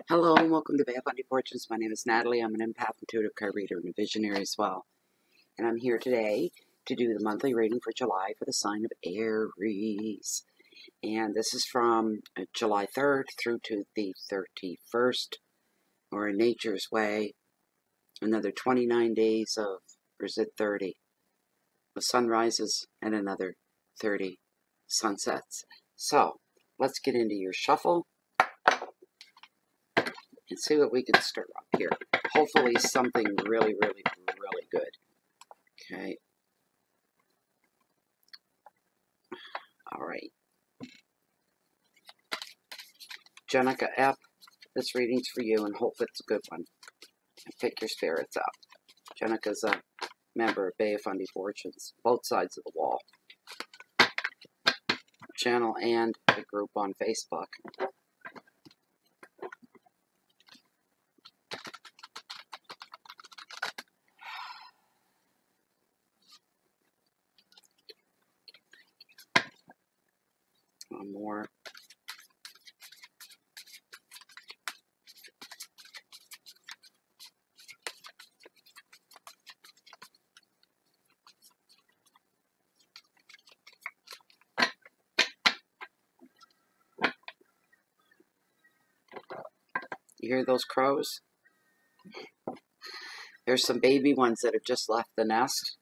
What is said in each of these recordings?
Hello and welcome to Bad Bunny Fortunes. My name is Natalie. I'm an empath, intuitive card reader, and a visionary as well. And I'm here today to do the monthly reading for July for the sign of Aries. And this is from July 3rd through to the 31st, or in Nature's way, another 29 days of, or is it 30? The sun rises and another 30 sunsets. So, let's get into your shuffle and see what we can stir up here. Hopefully something really, really, really good. Okay. All right. Jenica F., this reading's for you and hope it's a good one. And pick your spirits up. Jenica's a member of Bay of Fundy Fortunes, both sides of the wall. Channel and the group on Facebook. One more. You hear those crows? There's some baby ones that have just left the nest.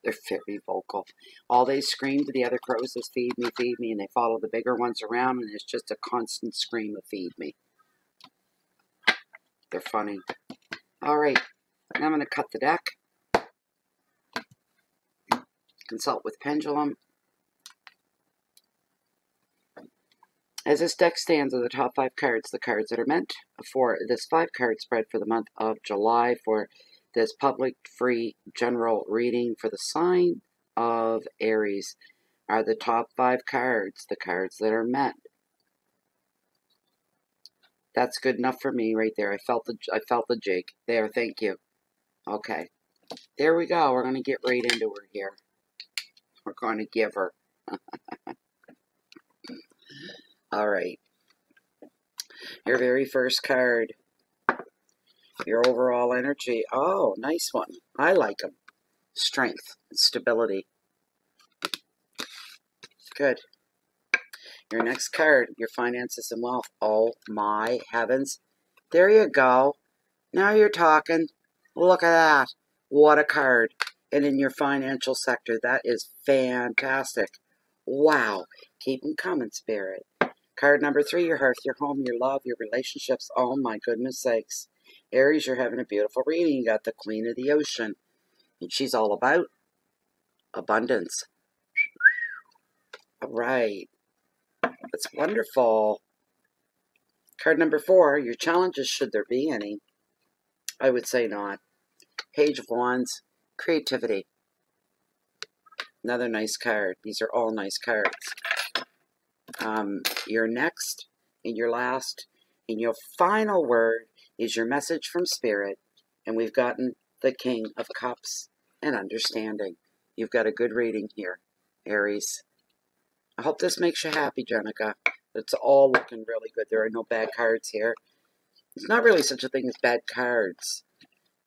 They're very vocal. All they scream to the other crows is feed me, and they follow the bigger ones around, and it's just a constant scream of feed me. They're funny. All right, now I'm going to cut the deck. Consult with Pendulum. As this deck stands, are the top 5 cards, the cards that are meant for this 5-card spread for the month of July for this public, free, general reading for the sign of Aries are the top 5 cards, the cards that are meant. That's good enough for me right there. I felt the jig. There, thank you. Okay. There we go. We're going to get right into her here. We're going to give her. All right. Your very first card. Your overall energy. Oh, nice one. I like them. Strength and stability. Good. Your next card, your finances and wealth. Oh my heavens. There you go. Now you're talking. Look at that. What a card. And in your financial sector, that is fantastic. Wow. Keep them coming, Spirit. Card number 3, your hearth, your home, your love, your relationships. Oh my goodness sakes. Aries, you're having a beautiful reading. You got the Queen of the Ocean. And she's all about abundance. All right. That's wonderful. Card number 4, your challenges, should there be any. I would say not. Page of Wands, creativity. Another nice card. These are all nice cards. Your next and your last and your final word is your message from Spirit. And we've gotten the King of Cups and understanding. You've got a good reading here, Aries. I hope this makes you happy, Jenica. It's all looking really good. There are no bad cards here. There's not really such a thing as bad cards.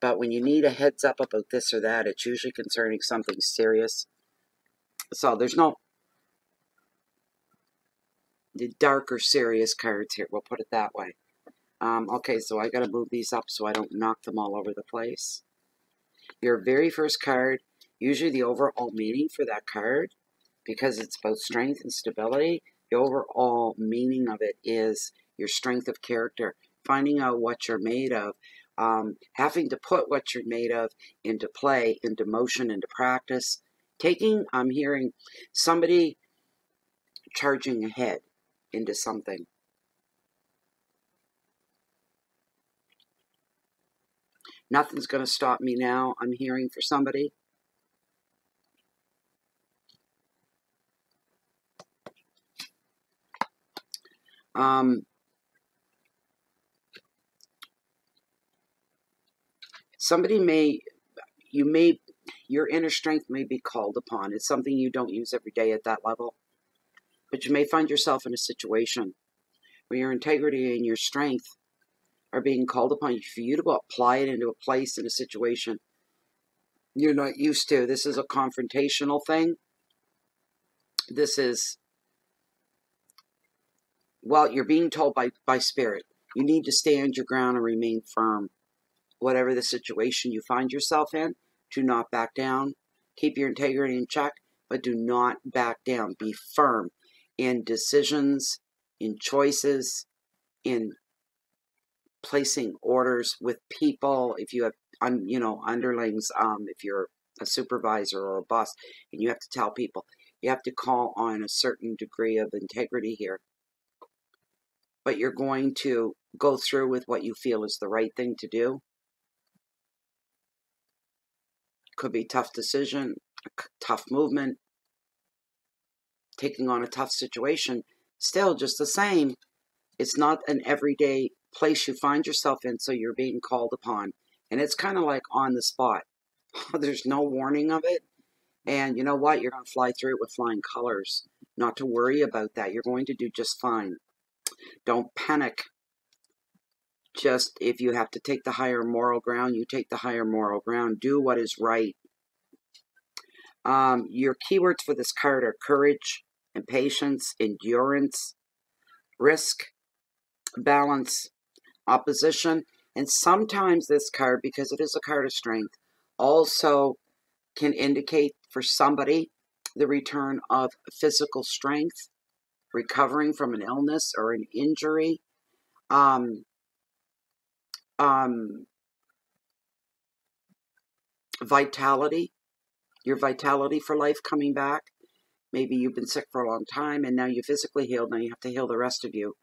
But when you need a heads up about this or that, it's usually concerning something serious. So there's no dark or serious cards here. We'll put it that way. Okay, so I got to move these up so I don't knock them all over the place. Your very first card, usually the overall meaning for that card, because it's about strength and stability, the overall meaning of it is your strength of character, finding out what you're made of, having to put what you're made of into play, into motion, into practice. I'm hearing somebody charging ahead into something. Nothing's going to stop me now. I'm hearing for somebody. Your inner strength may be called upon. It's something you don't use every day at that level. But you may find yourself in a situation where your integrity and your strength are being called upon for you to apply it into a place, in a situation you're not used to. This is a confrontational thing. This is, well, you're being told by spirit, you need to stand your ground and remain firm. Whatever the situation you find yourself in, do not back down. Keep your integrity in check, but do not back down. Be firm in decisions, in choices, in placing orders with people. If you have, underlings, if you're a supervisor or a boss, and you have to tell people, you have to call on a certain degree of integrity here. But you're going to go through with what you feel is the right thing to do. Could be a tough decision, a tough movement, taking on a tough situation. Still, just the same, it's not an everyday place you find yourself in, so you're being called upon. And it's kind of like on the spot. There's no warning of it. And you know what? You're going to fly through it with flying colors. Not to worry about that. You're going to do just fine. Don't panic. Just, if you have to take the higher moral ground, you take the higher moral ground. Do what is right. Your keywords for this card are courage, impatience, endurance, risk, balance, opposition. And sometimes this card, because it is a card of strength, also can indicate for somebody the return of physical strength, recovering from an illness or an injury. Vitality, your vitality for life coming back. Maybe you've been sick for a long time and now you physically healed. Now you have to heal the rest of you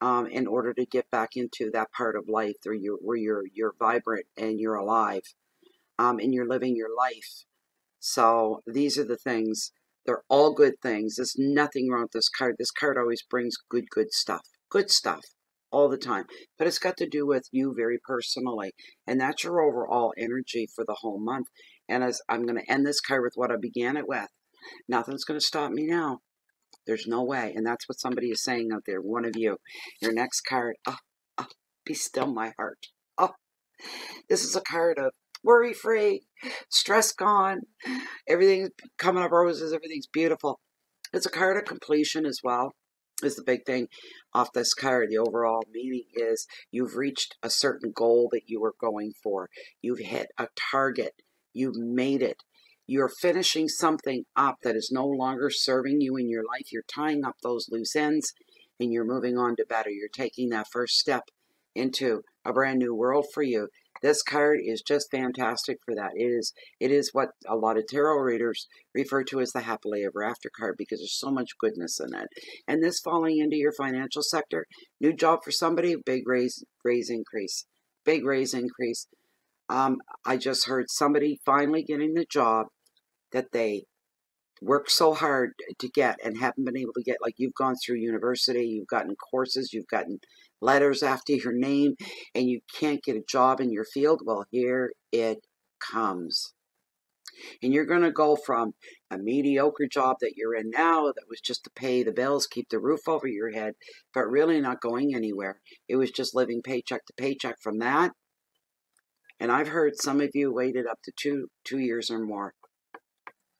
in order to get back into that part of life where you're vibrant and you're alive and you're living your life. So these are the things. They're all good things. There's nothing wrong with this card. This card always brings good stuff. Good stuff all the time. But it's got to do with you very personally. And that's your overall energy for the whole month. And as I'm going to end this card with what I began it with. Nothing's going to stop me now. There's no way. And that's what somebody is saying out there. One of you. Your next card. Oh, be still my heart. Oh, this is a card of worry-free, stress gone, everything's coming up roses, everything's beautiful. It's a card of completion as well, is the big thing off this card. The overall meaning is you've reached a certain goal that you were going for. You've hit a target. You've made it. You're finishing something up that is no longer serving you in your life. You're tying up those loose ends and you're moving on to better. You're taking that first step into a brand new world for you. This card is just fantastic for that. It is what a lot of tarot readers refer to as the happily ever after card because there's so much goodness in it. And this falling into your financial sector, new job for somebody, big raise increase. Big raise increase. I just heard somebody finally getting the job that they worked so hard to get and haven't been able to get. Like, you've gone through university, you've gotten courses, you've gotten letters after your name, and you can't get a job in your field. Well, here it comes. And you're going to go from a mediocre job that you're in now that was just to pay the bills, keep the roof over your head, but really not going anywhere. It was just living paycheck to paycheck from that. And I've heard some of you waited up to two years or more.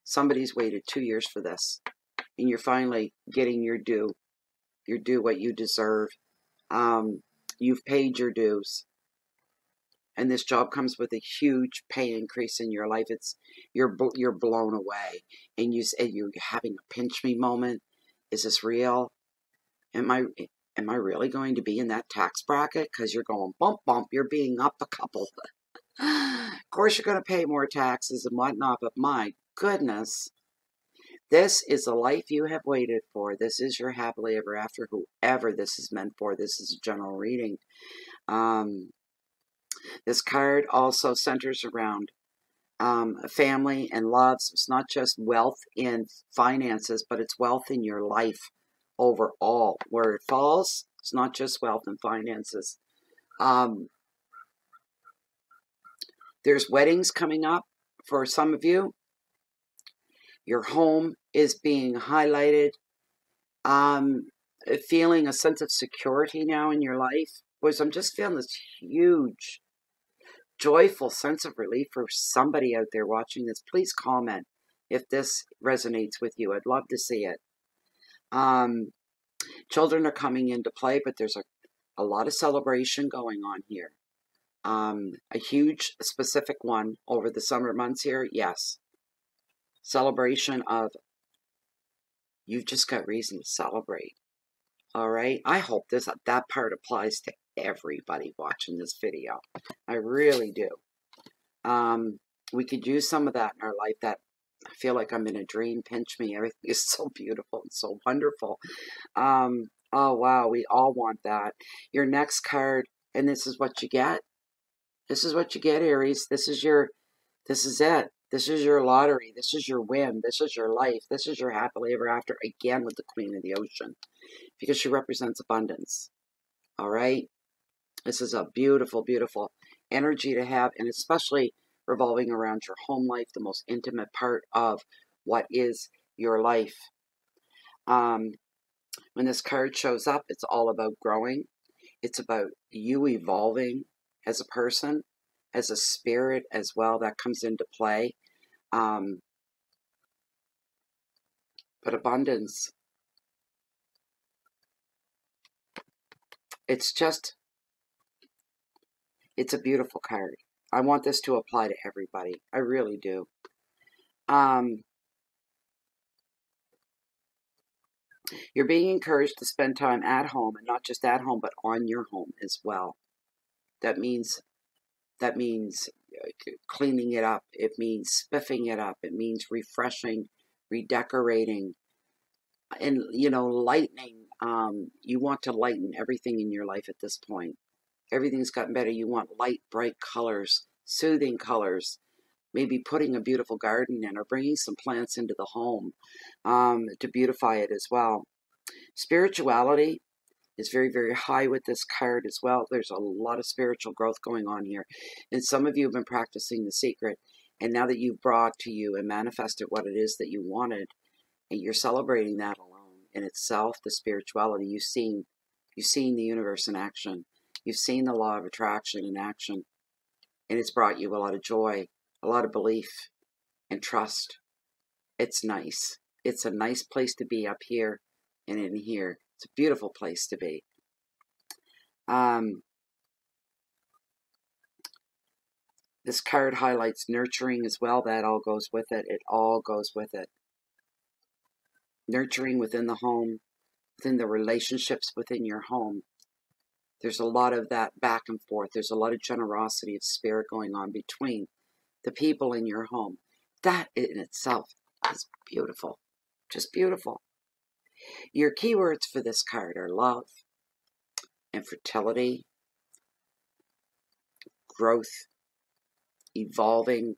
Somebody's waited 2 years for this. And you're finally getting your due. Your due, what you deserve. You've paid your dues. And this job comes with a huge pay increase in your life. You're blown away. And you're having a pinch me moment. Is this real? Am I really going to be in that tax bracket? Because you're going bump, bump. You're being up a couple. Of course, you're going to pay more taxes and whatnot. But my goodness. This is the life you have waited for. This is your happily ever after, whoever this is meant for. This is a general reading. This card also centers around family and love. So it's not just wealth in finances, but it's wealth in your life overall. Where it falls, it's not just wealth and finances. There's weddings coming up for some of you. Your home is being highlighted. Feeling a sense of security now in your life Boys, I'm just feeling this huge, joyful sense of relief for somebody out there watching this. Please comment if this resonates with you. I'd love to see it. Children are coming into play, but there's a lot of celebration going on here. A huge specific one over the summer months here, yes. Celebration of, you've just got reason to celebrate. All right, I hope that part applies to everybody watching this video. I really do. We could use some of that in our life. That I feel like I'm in a dream. Pinch me. Everything is so beautiful and so wonderful. Oh wow, we all want that. Your next card, and this is what you get. This is what you get, Aries. This is it. This is your lottery. This is your win. This is your life. This is your happily ever after, again with the Queen of the Ocean, because she represents abundance. All right? This is a beautiful, beautiful energy to have, and especially revolving around your home life, the most intimate part of what is your life. When this card shows up, it's all about growing. It's about you evolving as a person, as a spirit as well. That comes into play. But abundance, it's a beautiful card. I want this to apply to everybody. I really do. You're being encouraged to spend time at home, and not just at home, but on your home as well. That means cleaning it up. It means spiffing it up. It means refreshing, redecorating, and, you know, lightening. You want to lighten everything in your life at this point. Everything's gotten better. You want light, bright colors, soothing colors, maybe putting a beautiful garden in or bringing some plants into the home to beautify it as well. Spirituality is very, very high with this card as well. There's a lot of spiritual growth going on here. And some of you have been practicing the secret. And now that you've brought to you and manifested what it is that you wanted, and you're celebrating that alone in itself, the spirituality, you've seen the universe in action. You've seen the law of attraction in action. And it's brought you a lot of joy, a lot of belief and trust. It's nice. It's a nice place to be up here and in here. It's a beautiful place to be. This card highlights nurturing as well. That all goes with it. It all goes with it. Nurturing within the home, within the relationships within your home. There's a lot of that back and forth. There's a lot of generosity of spirit going on between the people in your home. That in itself is beautiful. Just beautiful. Your keywords for this card are love, infertility, growth, evolving,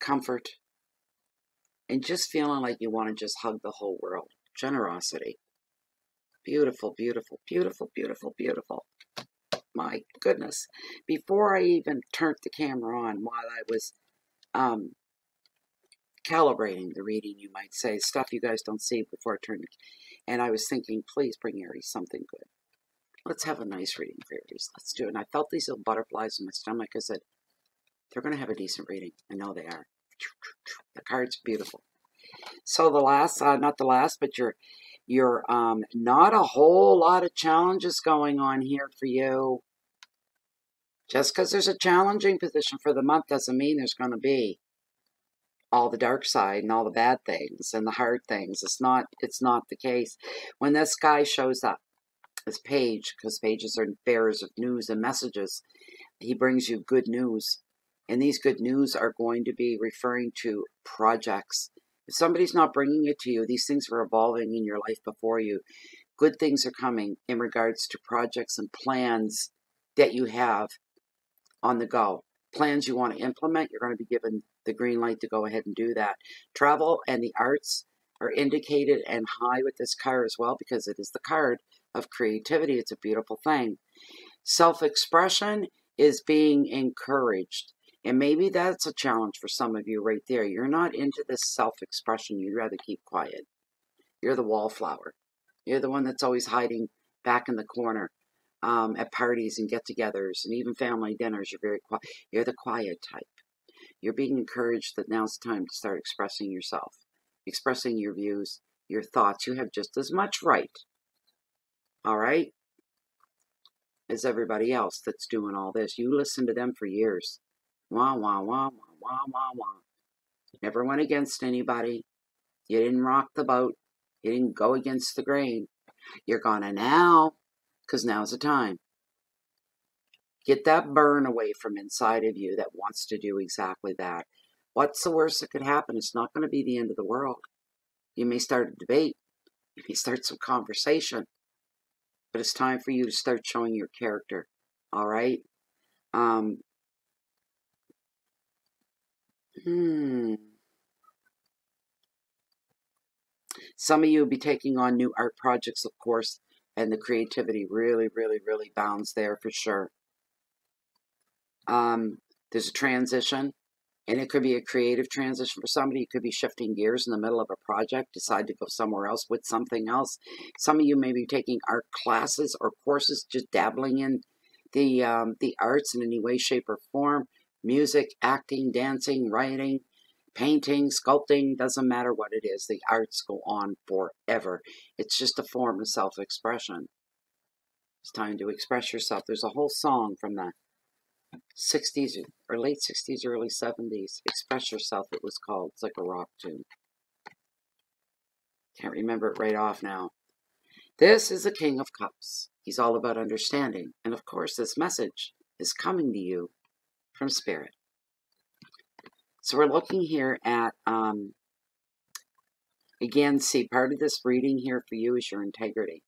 comfort, and just feeling like you want to just hug the whole world. Generosity. Beautiful, beautiful, beautiful, beautiful, beautiful. My goodness. Before I even turned the camera on, while I was calibrating the reading, you might say, stuff you guys don't see before I turned, and I was thinking, please bring Aries something good. Let's have a nice reading for Aries. Let's do it. And I felt these little butterflies in my stomach. I said, they're going to have a decent reading. I know they are. The card's beautiful. So the last, not the last, but you're not a whole lot of challenges going on here for you. Just because there's a challenging position for the month doesn't mean there's going to be all the dark side and all the bad things and the hard things. It's not the case. When this guy shows up, this page, because pages are bearers of news and messages, he brings you good news. And these good news are going to be referring to projects. If somebody's not bringing it to you, these things are evolving in your life before you. Good things are coming in regards to projects and plans that you have on the go. Plans you want to implement, you're going to be given the green light to go ahead and do that. Travel and the arts are indicated and high with this card as well, because it is the card of creativity. It's a beautiful thing. Self-expression is being encouraged. And maybe that's a challenge for some of you right there. You're not into this self-expression. You'd rather keep quiet. You're the wallflower. You're the one that's always hiding back in the corner. at parties and get-togethers and even family dinners. You're very quiet. You're the quiet type. You're being encouraged that now's the time to start expressing yourself, expressing your views, your thoughts. You have just as much right, all right, as everybody else that's doing all this. You listen to them for years. Wah, wah, wah, wah, wah, wah, wah. Never went against anybody. You didn't rock the boat. You didn't go against the grain. You're gonna now, because now's the time. Get that burn away from inside of you that wants to do exactly that. What's the worst that could happen? It's not going to be the end of the world. You may start a debate. You may start some conversation. But it's time for you to start showing your character. All right? Some of you will be taking on new art projects, of course, and the creativity really, really, really bounds there for sure. There's a transition, and it could be a creative transition for somebody. It could be shifting gears in the middle of a project, decide to go somewhere else with something else. Some of you may be taking art classes or courses, just dabbling in the arts in any way, shape, or form. Music, acting, dancing, writing, painting, sculpting, doesn't matter what it is. The arts go on forever. It's just a form of self-expression. It's time to express yourself. There's a whole song from the 60s or late 60s, early 70s. Express Yourself, it was called. It's like a rock tune. Can't remember it right off now. This is the King of Cups. He's all about understanding. And of course, this message is coming to you from Spirit. So we're looking here at, again, see, part of this reading here for you is your integrity.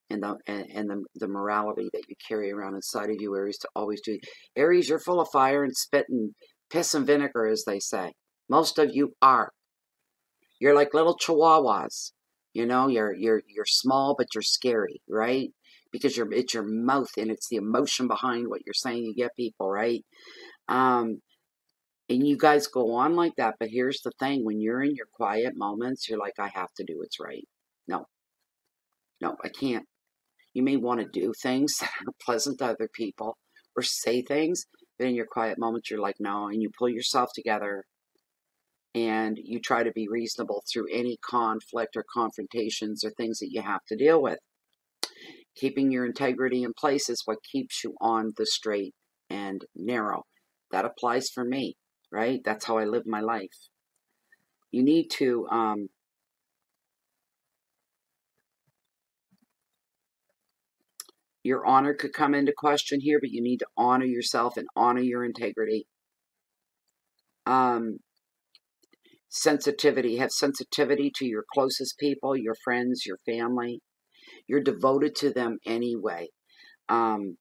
And the morality that you carry around inside of you, Aries, to always do. Aries, you're full of fire and spit and piss and vinegar, as they say. Most of you are. You're like little chihuahuas. You know, you're small, but you're scary, right? Because it's your mouth and it's the emotion behind what you're saying. You get people, right? And you guys go on like that. But here's the thing: when you're in your quiet moments, you're like, I have to do what's right. No, I can't. You may want to do things that are pleasant to other people or say things, but in your quiet moments, you're like, no, and you pull yourself together and you try to be reasonable through any conflict or confrontations or things that you have to deal with. Keeping your integrity in place is what keeps you on the straight and narrow. That applies for me, right? That's how I live my life. You need to your honor could come into question here, but you need to honor yourself and honor your integrity. Sensitivity. Have sensitivity to your closest people, your friends, your family. You're devoted to them anyway. And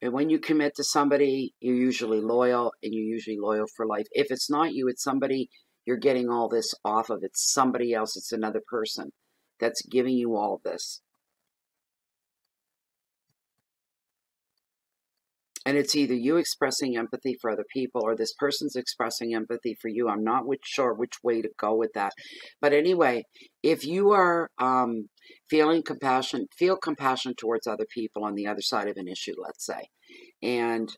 when you commit to somebody, you're usually loyal, and you're usually loyal for life. If it's not you, it's somebody you're getting all this off of. It's somebody else. It's another person that's giving you all of this. And it's either you expressing empathy for other people or this person's expressing empathy for you. I'm not sure which way to go with that. But anyway, if you are feeling compassion, feel compassion towards other people on the other side of an issue, let's say. And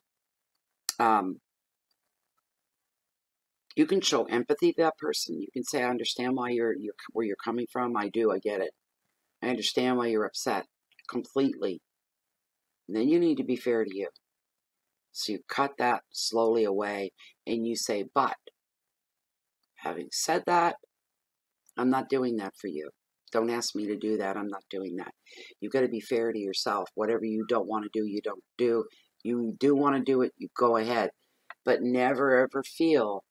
you can show empathy to that person. You can say, I understand why where you're coming from. I do. I get it. I understand why you're upset completely. And then you need to be fair to you. So you cut that slowly away and you say, but having said that, I'm not doing that for you. Don't ask me to do that. I'm not doing that. You've got to be fair to yourself. Whatever you don't want to do, you don't do. You do want to do it, you go ahead. But never ever feel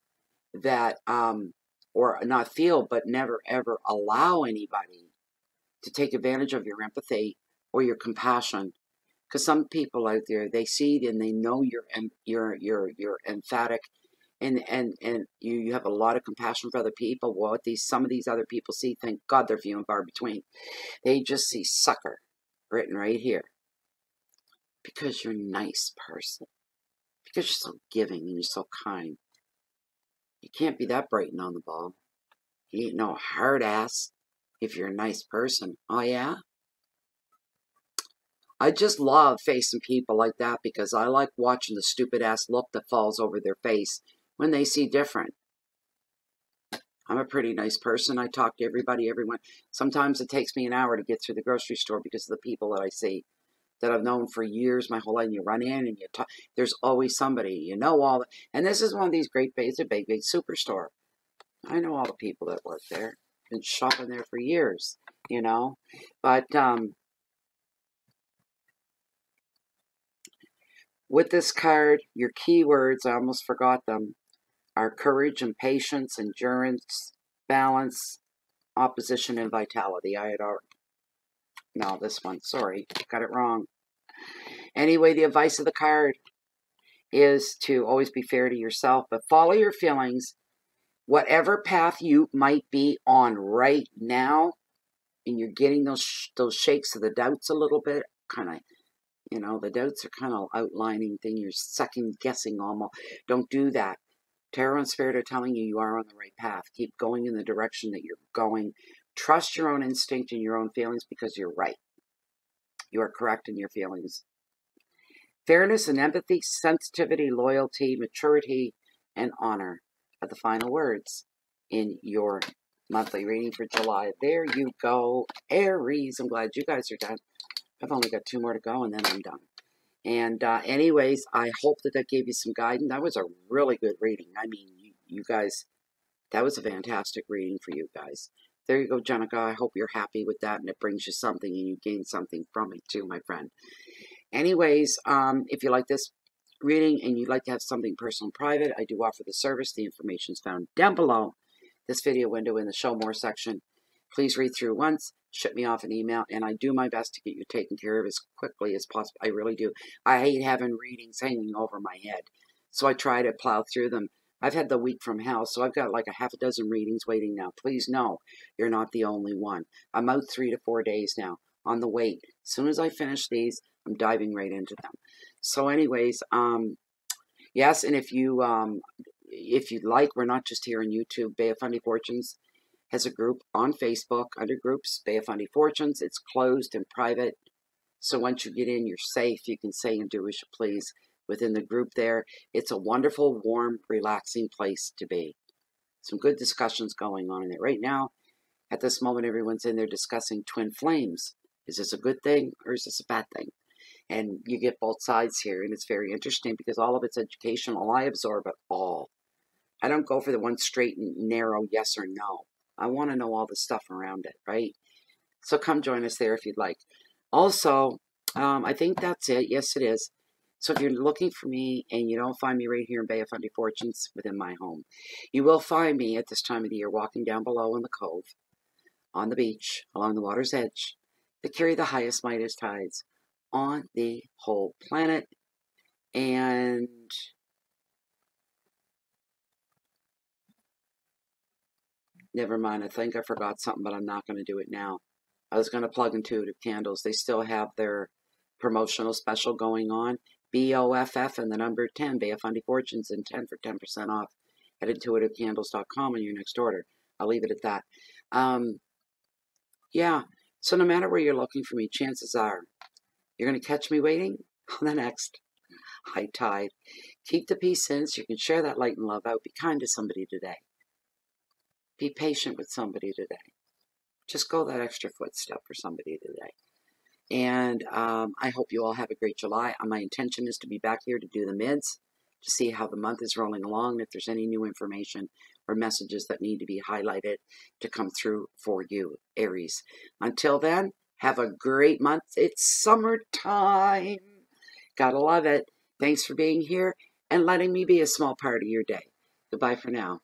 that, or not feel, but never ever allow anybody to take advantage of your empathy or your compassion. Because some people out there, they see it and they know you're emphatic, and you have a lot of compassion for other people. Well, what some of these other people see, thank God they're few and far between. They just see sucker written right here. Because you're a nice person. Because you're so giving and you're so kind. You can't be that bright and on the ball. You ain't no hard ass. if you're a nice person. Oh, yeah? I just love facing people like that because I like watching the stupid-ass look that falls over their face when they see different. I'm a pretty nice person. I talk to everybody, everyone. Sometimes it takes me an hour to get through the grocery store because of the people that I see that I've known for years, my whole life. And you run in and you talk. There's always somebody. You know all. And this is one of these great it's a big superstore. I know all the people that work there. Been shopping there for years, you know. But with this card, your keywords, I almost forgot them, are courage and patience, endurance, balance, opposition, and vitality. I had already, no, this one, sorry, got it wrong. Anyway, the advice of the card is to always be fair to yourself, but follow your feelings. Whatever path you might be on right now, and you're getting those shakes of the doubts a little bit, kind of, you know, the doubts are kind of outlining thing. You're second guessing almost. Don't do that. Tarot and Spirit are telling you are on the right path. Keep going in the direction that you're going. Trust your own instinct and your own feelings because you're right. You are correct in your feelings. Fairness and empathy, sensitivity, loyalty, maturity, and honor are the final words in your monthly reading for July. There you go, Aries. I'm glad you guys are done. I've only got 2 more to go and then I'm done. And anyways, I hope that gave you some guidance. That was a really good reading. I mean, you guys, that was a fantastic reading for you guys. There you go, Jenica. I hope you're happy with that and it brings you something and you gain something from it too, my friend. Anyways, if you like this reading and you'd like to have something personal and private, I do offer the service. The information is found down below this video window in the Show More section. Please read through once, ship me off an email, and I do my best to get you taken care of as quickly as possible. I really do. I hate having readings hanging over my head, so I try to plow through them. I've had the week from hell, so I've got like a half a dozen readings waiting now. Please know you're not the only one. I'm out 3 to 4 days now on the wait. As soon as I finish these, I'm diving right into them. So anyways, yes, and if you'd like, we're not just here on YouTube. Bay of Fundy Fortunes has a group on Facebook under groups, Bay of Fundy Fortunes. It's closed and private. So once you get in, you're safe. You can say and do as you please within the group there. It's a wonderful, warm, relaxing place to be. Some good discussions going on in it. Right now, at this moment, everyone's in there discussing twin flames. Is this a good thing or is this a bad thing? And you get both sides here, and it's very interesting because all of it's educational. I absorb it all. I don't go for the one straight and narrow yes or no. I want to know all the stuff around it, right? So come join us there if you'd like. Also, I think that's it. Yes, it is. So if you're looking for me and you don't find me right here in Bay of Fundy Fortunes within my home, you will find me at this time of the year walking down below in the cove, on the beach, along the water's edge, that carry the highest, mightiest tides on the whole planet. And never mind, I think I forgot something, but I'm not going to do it now. I was going to plug Intuitive Candles. They still have their promotional special going on. BOFF and the number 10, Bay of Fundy Fortunes, and 10 for 10% off at intuitivecandles.com on your next order. I'll leave it at that. Yeah, so no matter where you're looking for me, chances are you're going to catch me waiting on the next high tide. Keep the peace in so you can share that light and love out. Be kind to somebody today. Be patient with somebody today. Just go that extra footstep for somebody today. And I hope you all have a great July. My intention is to be back here to do the mids, to see how the month is rolling along, and if there's any new information or messages that need to be highlighted to come through for you, Aries. Until then, have a great month. It's summertime. Gotta love it. Thanks for being here and letting me be a small part of your day. Goodbye for now.